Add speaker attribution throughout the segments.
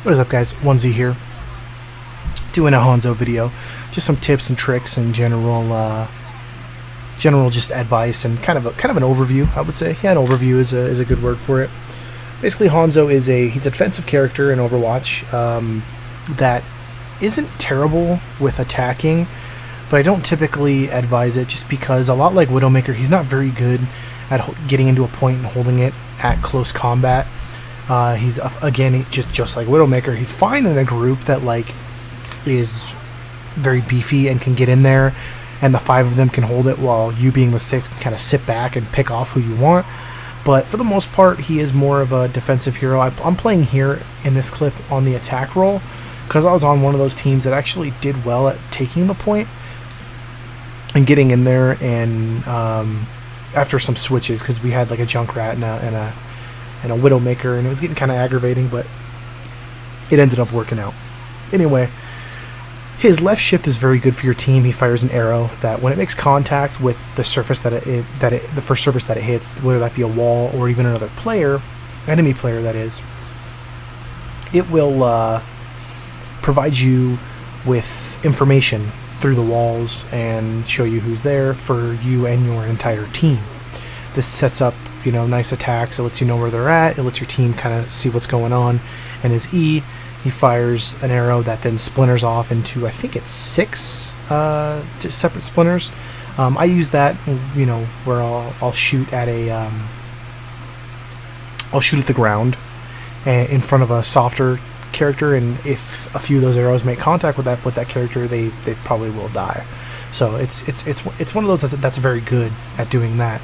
Speaker 1: What is up, guys? Wunzy here, doing a Hanzo video. Just some tips and tricks and general just advice and kind of an overview, I would say. Yeah, an overview is a good word for it. Basically, Hanzo is he's a defensive character in Overwatch that isn't terrible with attacking, but I don't typically advise it just because, a lot like Widowmaker, he's not very good at getting into a point and holding it at close combat. He's again just like Widowmaker. He's fine in a group that is very beefy and can get in there, and the 5 of them can hold it while you, being the 6, can kind of sit back and pick off who you want. But for the most part, he is more of a defensive hero. I'm playing here in this clip on the attack role because I was on one of those teams that actually did well at taking the point and getting in there, and after some switches, because we had like a Junkrat and a Widowmaker, and it was getting kind of aggravating, but it ended up working out. Anyway, his left shift is very good for your team. He fires an arrow that, when it makes contact with the surface the first surface that it hits, whether that be a wall or even another player, enemy player that is, it will provide you with information through the walls and show you who's there for you and your entire team. This sets up, nice attacks. It lets you know where they're at. It lets your team kind of see what's going on. And his E, he fires an arrow that then splinters off into, I think it's 6 separate splinters. I use that, where I'll shoot at I'll shoot at the ground in front of a softer character, and if a few of those arrows make contact with that character, they probably will die. So it's one of those that's very good at doing that.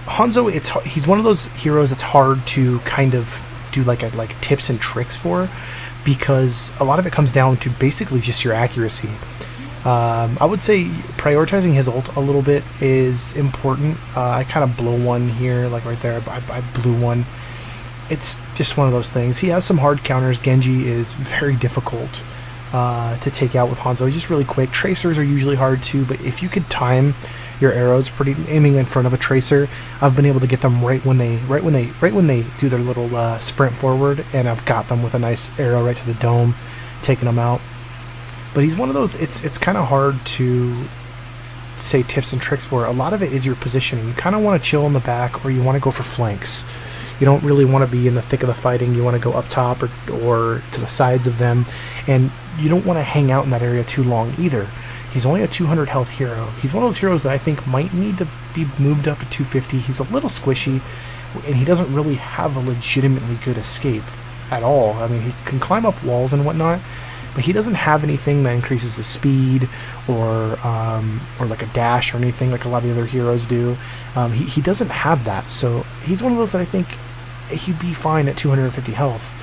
Speaker 1: Hanzo, he's one of those heroes that's hard to kind of do like tips and tricks for, because a lot of it comes down to basically just your accuracy. I would say prioritizing his ult a little bit is important. I kind of blow one here, like right there. I blew one. It's just one of those things. He has some hard counters. Genji is very difficult to take out with Hanzo. He's just really quick. Tracers are usually hard too, but if you could time your arrows aiming in front of a tracer, I've been able to get them right when they do their little sprint forward, and I've got them with a nice arrow right to the dome, taking them out. But he's one of those, it's kind of hard to say tips and tricks for. A lot of it is your positioning. You kind of want to chill in the back, or you want to go for flanks. You don't really want to be in the thick of the fighting. You want to go up top or to the sides of them, and you don't want to hang out in that area too long either. He's only a 200 health hero. He's one of those heroes that I think might need to be moved up to 250. He's a little squishy, and he doesn't really have a legitimately good escape at all. I mean, he can climb up walls and whatnot, but he doesn't have anything that increases his speed or like a dash or anything like a lot of the other heroes do. He doesn't have that, so he's one of those that I think he'd be fine at 250 health.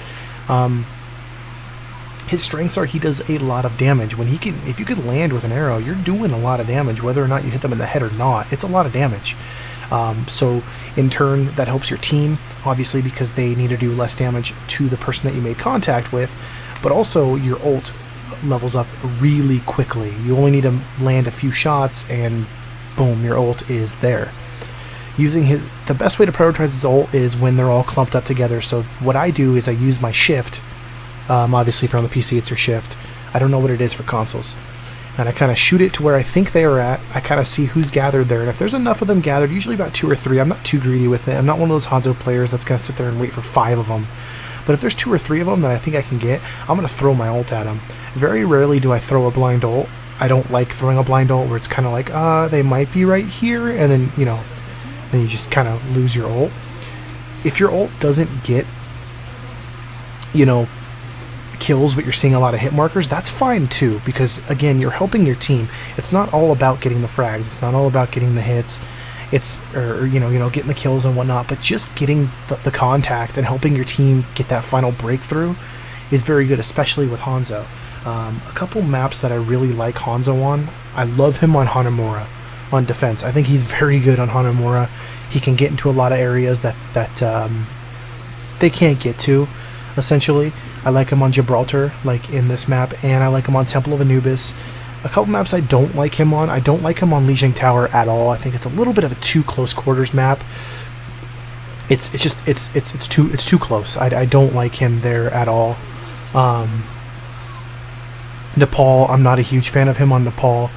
Speaker 1: His strengths are he does a lot of damage. If you could land with an arrow, you're doing a lot of damage, whether or not you hit them in the head or not. It's a lot of damage. So in turn, that helps your team, obviously, because they need to do less damage to the person that you made contact with, but also your ult levels up really quickly. You only need to land a few shots and boom, your ult is there. The best way to prioritize his ult is when they're all clumped up together. So what I do is I use my shift. Obviously, for on the PC, it's your shift. I don't know what it is for consoles. And I kind of shoot it to where I think they are at. I kind of see who's gathered there. And if there's enough of them gathered, usually about 2 or 3, I'm not too greedy with it. I'm not one of those Hanzo players that's going to sit there and wait for 5 of them. But if there's 2 or 3 of them that I think I can get, I'm going to throw my ult at them. Very rarely do I throw a blind ult. I don't like throwing a blind ult where it's kind of like, they might be right here. And then, then you just kind of lose your ult. If your ult doesn't get, kills, but you're seeing a lot of hit markers, that's fine too, because again, you're helping your team. It's not all about getting the frags. It's not all about getting the hits. It's getting the kills and whatnot, but just getting the contact and helping your team get that final breakthrough is very good, especially with Hanzo. A couple maps that I really like Hanzo on. I love him on Hanamura on defense. I think he's very good on Hanamura. He can get into a lot of areas that they can't get to, essentially. I like him on Gibraltar, like in this map, and I like him on Temple of Anubis. A couple maps I don't like him on. I don't like him on Lijiang Tower at all. I think it's a little bit of a too close quarters map. it's just it's too close. I don't like him there at all. Nepal, I'm not a huge fan of him on Nepal.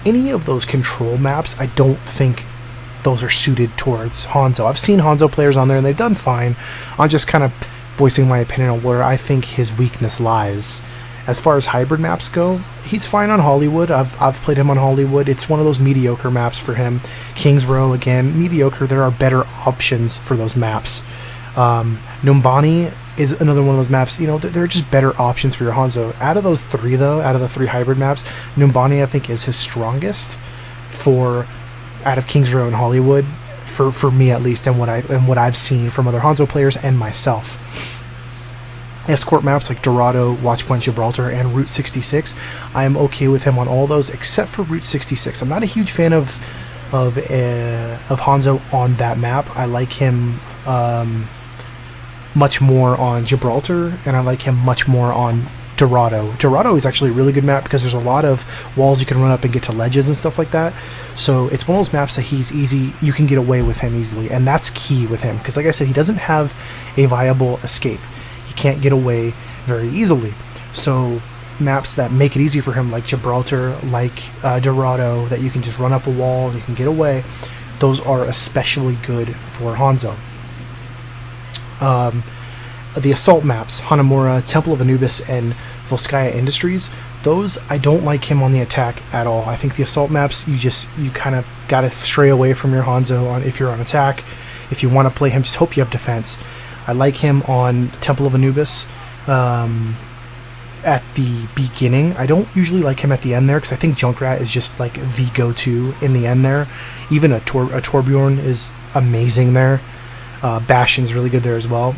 Speaker 1: Any of those control maps, I don't think those are suited towards Hanzo. I've seen Hanzo players on there and they've done fine. I'm just kind of voicing my opinion on where I think his weakness lies. As far as hybrid maps go, he's fine on Hollywood. I've played him on Hollywood. It's one of those mediocre maps for him. Kings Row, again, mediocre. There are better options for those maps. Numbani is another one of those maps. You know, there are just better options for your Hanzo. Out of those three, though, out of the three hybrid maps, Numbani I think is his strongest out of Kings Row and Hollywood, for me at least, and what I've seen from other Hanzo players and myself. Escort maps like Dorado, Watchpoint Gibraltar, and Route 66, I am okay with him on all those except for Route 66. I'm not a huge fan of Hanzo on that map. I like him much more on Gibraltar, and I like him much more on Dorado. Dorado is actually a really good map because there's a lot of walls you can run up and get to ledges and stuff like that. So it's one of those maps that you can get away with him easily, and that's key with him because, like I said, he doesn't have a viable escape. He can't get away very easily. So maps that make it easy for him, like Gibraltar, like Dorado, that you can just run up a wall and you can get away, those are especially good for Hanzo. The assault maps, Hanamura, Temple of Anubis, and Volskaya Industries, those I don't like him on the attack at all. I think the assault maps, you kind of gotta stray away from your Hanzo if you're on attack. If you want to play him, just hope you have defense. I like him on Temple of Anubis at the beginning. I don't usually like him at the end there because I think Junkrat is just like the go-to in the end there. Even a Torbjorn is amazing there. Bastion's really good there as well.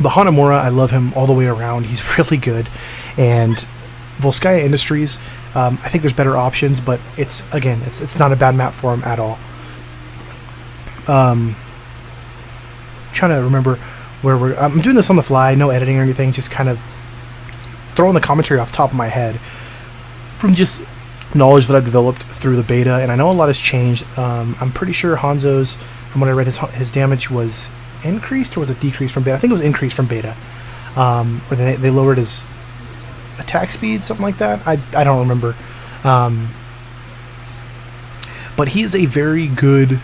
Speaker 1: But Hanamura, I love him all the way around. He's really good. And Volskaya Industries, I think there's better options, but it's not a bad map for him at all. Trying to remember where I'm doing this on the fly, no editing or anything, just kind of throwing the commentary off the top of my head from just knowledge that I've developed through the beta, and I know a lot has changed. I'm pretty sure Hanzo's, from what I read, his damage was increased, or was it decreased from beta? I think it was increased from beta, or they lowered his attack speed, something like that. I don't remember, but he is a very good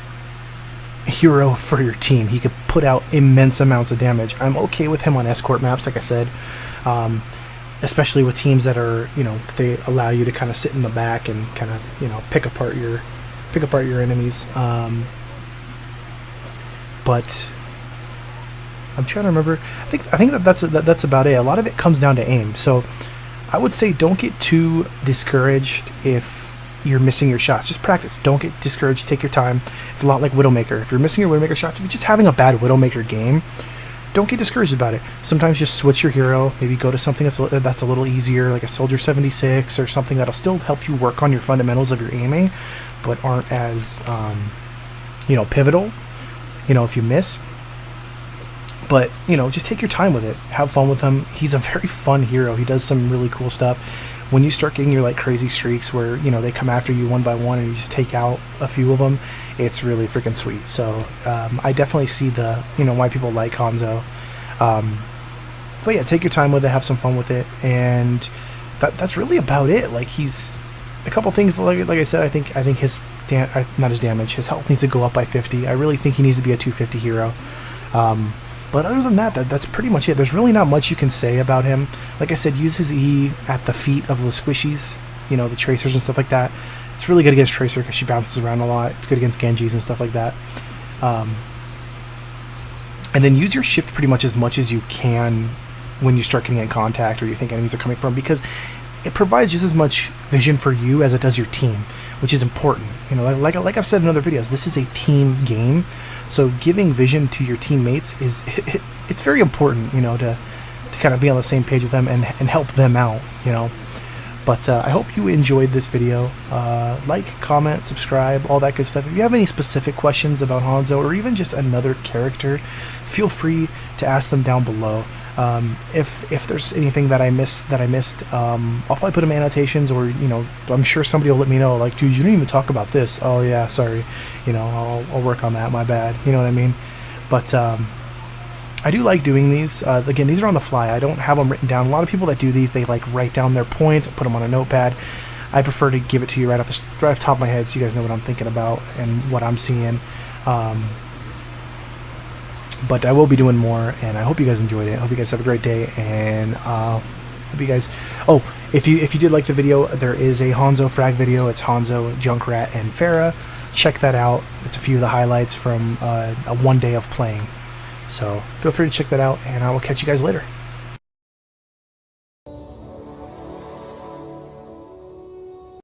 Speaker 1: hero for your team. He could put out immense amounts of damage. I'm okay with him on escort maps, like I said, especially with teams that are, they allow you to kind of sit in the back and kind of, pick apart your enemies. But I'm trying to remember. I think that's about it. A lot of it comes down to aim. So I would say don't get too discouraged if you're missing your shots. Just practice. Don't get discouraged. Take your time. It's a lot like Widowmaker. If you're missing your Widowmaker shots, if you're just having a bad Widowmaker game, don't get discouraged about it. Sometimes just switch your hero. Maybe go to something that's a little easier, like a Soldier 76 or something that'll still help you work on your fundamentals of your aiming, but aren't as pivotal, if you miss. But, just take your time with it. Have fun with him. He's a very fun hero. He does some really cool stuff. When you start getting your crazy streaks where, they come after you one by one and you just take out a few of them, it's really freaking sweet. So I definitely see why people like Hanzo. But yeah, take your time with it, have some fun with it, and that's really about it. He's a couple things, like I said, I think his his health needs to go up by 50. I really think he needs to be a 250 hero. But other than that, that's pretty much it. There's really not much you can say about him. Like I said, use his E at the feet of the squishies, the tracers and stuff like that. It's really good against Tracer because she bounces around a lot. It's good against Genjis and stuff like that. And then use your shift pretty much as you can when you start getting in contact or you think enemies are coming from, because it provides just as much vision for you as it does your team, which is important. Like I've said in other videos, this is a team game. So giving vision to your teammates it's very important, to kind of be on the same page with them and help them out, But I hope you enjoyed this video. Like, comment, subscribe, all that good stuff. If you have any specific questions about Hanzo or even just another character, feel free to ask them down below. If there's anything that I missed, I'll probably put them in annotations, or I'm sure somebody will let me know, dude, you didn't even talk about this. Oh yeah, sorry, I'll work on that, my bad, you know what I mean. But I do like doing these. Again, these are on the fly. I don't have them written down. A lot of people that do these, they like write down their points and put them on a notepad. I prefer to give it to you right off the top of my head, so you guys know what I'm thinking about and what I'm seeing. But I will be doing more, and I hope you guys enjoyed it. I hope you guys have a great day, and hope you guys. Oh, if you did like the video, there is a Hanzo frag video. It's Hanzo, Junkrat, and Farah. Check that out. It's a few of the highlights from a one day of playing. So feel free to check that out, and I will catch you guys later.